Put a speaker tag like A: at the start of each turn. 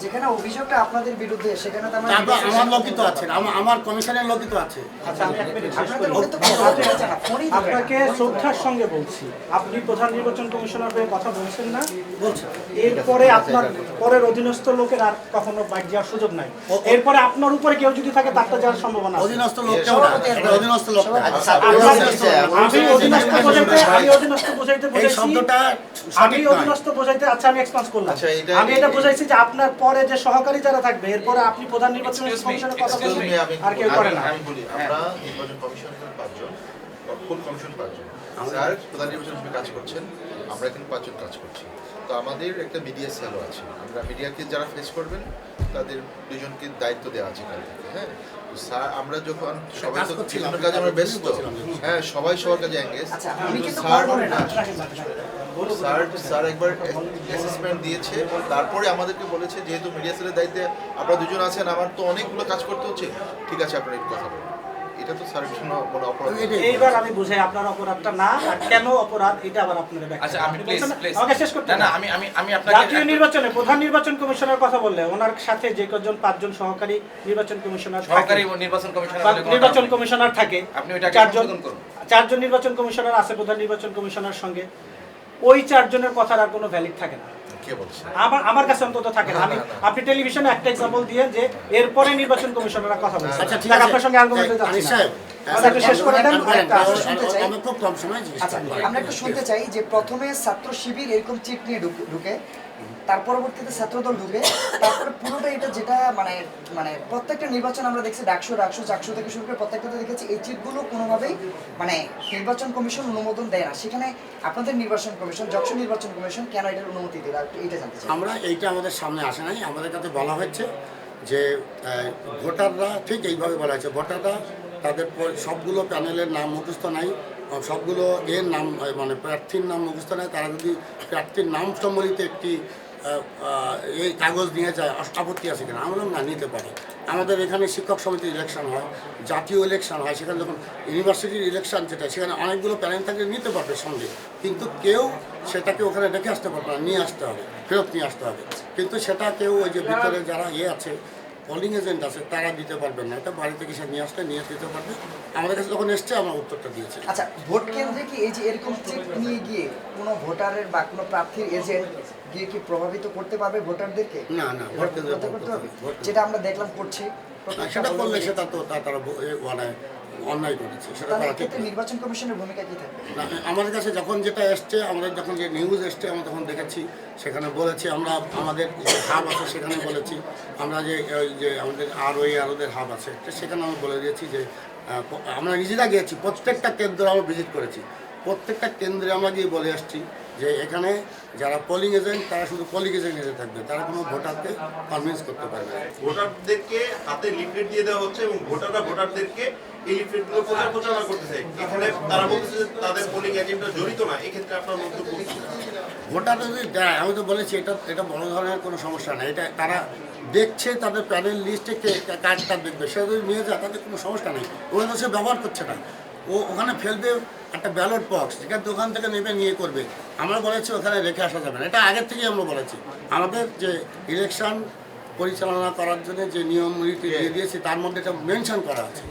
A: যেখানে অভিযোগটা আপনাদের বিরুদ্ধে সেখানে তো আমরা
B: আমার লোকই তো আছে, আমার কমিশনের লোকই তো আছে।
C: আচ্ছা আমি এক মিনিট শেষ
A: আপনাদের
C: করি।
A: লোকে তো কথা বলছে না, ফোনই ধরে না।
C: আপনাকে শ্রদ্ধার সঙ্গে বলছি, আপনি প্রধান নির্বাচন কমিশনার হয়ে কথা বলছেন না,
B: বলছে
C: এরপরে আপনার পরের অধীনস্থ লোকের আর কখনো বাইক যাওয়ার সুযোগ নাই। এরপরে আপনার উপরে কেউ যদি থাকে তারটা যাওয়ার সম্ভাবনা আছে।
B: অধীনস্থ লোক কেউ না, এটা অধীনস্থ লোক না।
C: আমি অধীনস্থ বোঝাইতে
B: এই
C: বোঝাইছি,
B: শব্দটা
C: আমি
B: সঠিক নয়।
C: অধীনস্থ বোঝাইতে, আচ্ছা আমি এক্সপান্স করলাম।
D: আচ্ছা,
C: আমি এটা বোঝাইছি যে আপনার পরে যে সহকারী যারা থাকবে, এরপরে আপনি প্রধান নির্বাচন কমিশনের কথা
D: Excuse
C: বলবেন
D: me, আমি
C: আর কেউ করে না।
D: আমি বলি, আমরা নির্বাচন কমিশনের 5 জন, ফুল কমিশন 5 জন। স্যার প্রধান নির্বাচন হিসেবে কাজ করছেন, আমরা এখানে 5 জন কাজ করছি। তো আমাদের একটা মিডিয়া সেলও আছে, আমরা মিডিয়াকে যারা ফেস করবেন তাদের 2 জনকে দায়িত্ব দেওয়া আছে কাল থেকে। হ্যাঁ, তো স্যার আমরা যখন সবাই তো বিভিন্ন কাজে আমরা ব্যস্ত, হ্যাঁ সবাই সবার কাজে এঙ্গেজ।
A: আচ্ছা, আমি কিন্তু
D: স্যার
A: বলবো না।
D: স্যার একবার অ্যাসেসমেন্ট দিয়েছে, তারপরে আমাদেরকে বলেছে যেহেতু মিডিয়া সেলের দায়িত্বে আপনারা 2 জন আছেন, আমার তো অনেকগুলো কাজ করতে হচ্ছে, ঠিক আছে আপনারা একটু কথা বলুন। এটা তো স্যারের জন্য কোনো অপরাধ না।
C: এইবার আমি বুঝাই আপনার অপরাধটা না, আর কেন অপরাধ এটা আবার আপনারা ব্যাখ্যা
E: আচ্ছা
C: করুন।
E: আমি
C: আপনি
E: প্লিজ
C: বলছেন না,
E: প্লিজ
C: আমাকে শেষ করতে
E: না না
C: দিন।
E: আমি আপনাকে
C: জাতীয় নির্বাচনে প্রধান নির্বাচন কমিশনার কথা বললে ওনার সাথে যে কজন 5 জন সহকারী নির্বাচন কমিশনার থাকে,
E: সহকারী নির্বাচন কমিশনার বলে কোনো
C: নির্বাচন
E: কারণ নেই।
C: কমিশনার থাকে,
E: আপনি ওইটাকে
C: 4 জন
E: সংশোধন করুন।
C: 4 জন নির্বাচন কমিশনার আছে প্রধান নির্বাচন কমিশনার সঙ্গে, ওই 4 জনের কথার আর কোনো ভ্যালিড থাকে না।
D: কে বলছে?
C: আমার কাছে অন্তত থাকে না। আমি আপনি টেলিভিশনে একটা এক্সাম্পল দিয়ে যে এরপরে নির্বাচন কমিশনাররা কথা বলছে।
B: আচ্ছা ঠিক
C: তাহলে
B: আছে,
C: আপনার সঙ্গে আর্গুমেন্টে যাচ্ছি
B: আনিস
C: না।
B: সাহেব,
C: আমাদের একটু শেষ করে দেন, আরেকটা
A: আসলে শুনতে চাই।
B: আমি খুব কম সময় জিজ্ঞেস
A: আচ্ছা,
B: করবো।
A: আমরা একটু শুনতে চাই যে প্রথমে ছাত্র শিবির এরকম চিট নিয়ে ঢুকে, তার পরবর্তীতে ছাত্রদল ঢুকে, তারপরে পুরোটা এটা যেটা মানে মানে প্রত্যেকটা নির্বাচন আমরা দেখছি ডাকসু চাকসু থেকে শুরু করে প্রত্যেকটাতে দেখেছি এই চিটগুলো কোনোভাবেই মানে নির্বাচন কমিশন অনুমোদন দেয় না। সেখানে আপনাদের নির্বাচন কমিশন, যক্ষু নির্বাচন কমিশন কেন এটার অনুমতি দিল এটা জানতে চাই।
B: আমরা এইটা আমাদের সামনে আসে নাই, আমাদের কাছে বলা হয়েছে যে ভোটাররা ঠিক এইভাবে বলা হয়েছে, ভোটাররা তাদের সবগুলো প্যানেলের নাম মুখস্থ নাই, সবগুলো এর নাম মানে প্রার্থীর নাম মুখস্থ নাই, তারা যদি প্রার্থীর নাম সম্বলিত একটি এই কাগজ নিয়ে যায় আপত্তি আছে কিনা, আমরা না নিতে পারি। আমাদের এখানে শিক্ষক সমিতির ইলেকশন হয়, জাতীয় ইলেকশন হয়, সেখানে যখন ইউনিভার্সিটির ইলেকশন যেটা সেখানে অনেকগুলো প্যানেল থাকলে নিতে পারবে সঙ্গে, কিন্তু কেউ সেটাকে ওখানে রেখে আসতে পারবে না, নিয়ে আসতে হবে, ফেরত নিয়ে আসতে হবে। কিন্তু সেটা কেউ ওই যে ভিতরে যারা আছে পোলিং এজেন্ট আছে তারা দিতে পারবেন না, এটা বাড়ি থেকে সে নিয়ে আসলে নিয়ে দিতে পারবে। আমাদের কাছে যখন এসছে আমরা উত্তরটা দিয়েছি।
A: আচ্ছা, ভোট কেন্দ্রে কি এই যে এরকম চিট নিয়ে গিয়ে কোনো ভোটারের বা কোনো প্রার্থীর এজেন্ট গিয়ে কি প্রভাবিত করতে পারবে ভোটারদেরকে?
B: না না, ভোট কেন্দ্রে
A: করতে হবে, যেটা আমরা দেখলাম করছে।
B: সেটা করলে সেটা তো তারা মানে অন্যায় করেছে, সেটা
A: তাহলে
B: তারা ঠিক
A: এক্ষেত্রে
B: না।
A: নির্বাচন কমিশনের ভূমিকা কি থাকবে?
B: না, আমাদের কাছে যখন যেটা এসছে, আমাদের যখন যে নিউজ এসছে আমরা তখন দেখেছি, সেখানে বলেছি আমরা আমাদের যে হাব আছে সেখানে বলেছি, আমরা যে ওই যে আমাদের আরোদের হাব আছে তো সেখানে আমরা বলে দিয়েছি যে আমরা নিজেরা গিয়েছি, প্রত্যেকটা কেন্দ্র আমরা ভিজিট করেছি, প্রত্যেকটা কেন্দ্রে আমরা গিয়ে বলে আসছি যে এখানে যারা পোলিং এজেন্ট তারা শুধু পোলিং এজেন্ট এসে থাকবে, তারা কোনো ভোটারকে কনভিন্স করতে পারবে না।
F: ভোটারদেরকে হাতে লিফলেট দিয়ে দেওয়া হচ্ছে এবং ভোটাররা ভোটারদেরকে এই লিফলেটগুলো প্রচারণা করতেছে। এখানে তারা বলতেছে যে তাদের পোলিং এজেন্টরা জড়িত না। এক্ষেত্রে আপনার মন্তব্য কি?
B: ভোটার যদি দেয়, আমি তো বলেছি এটা বড় ধরনের কোনো সমস্যা না, এটা তারা দেখছে তাদের প্যানেল লিস্টে কার্ডটা দেখবে, সেটা যদি নিয়ে যায় তাদের কোনো সমস্যা নেই, ওখানে সে ব্যবহার করছে না, ওখানে ফেলবে একটা ব্যালট বক্স, যেখানে দোকান থেকে নেবে নিয়ে করবে। আমরা বলেছি ওখানে রেখে আসা যাবে না, এটা আগের থেকেই আমরা বলেছি। আমাদের যে ইলেকশন পরিচালনা করার জন্য যে নিয়ম নীতি দিয়ে দিয়েছি তার মধ্যে এটা মেনশন করা আছে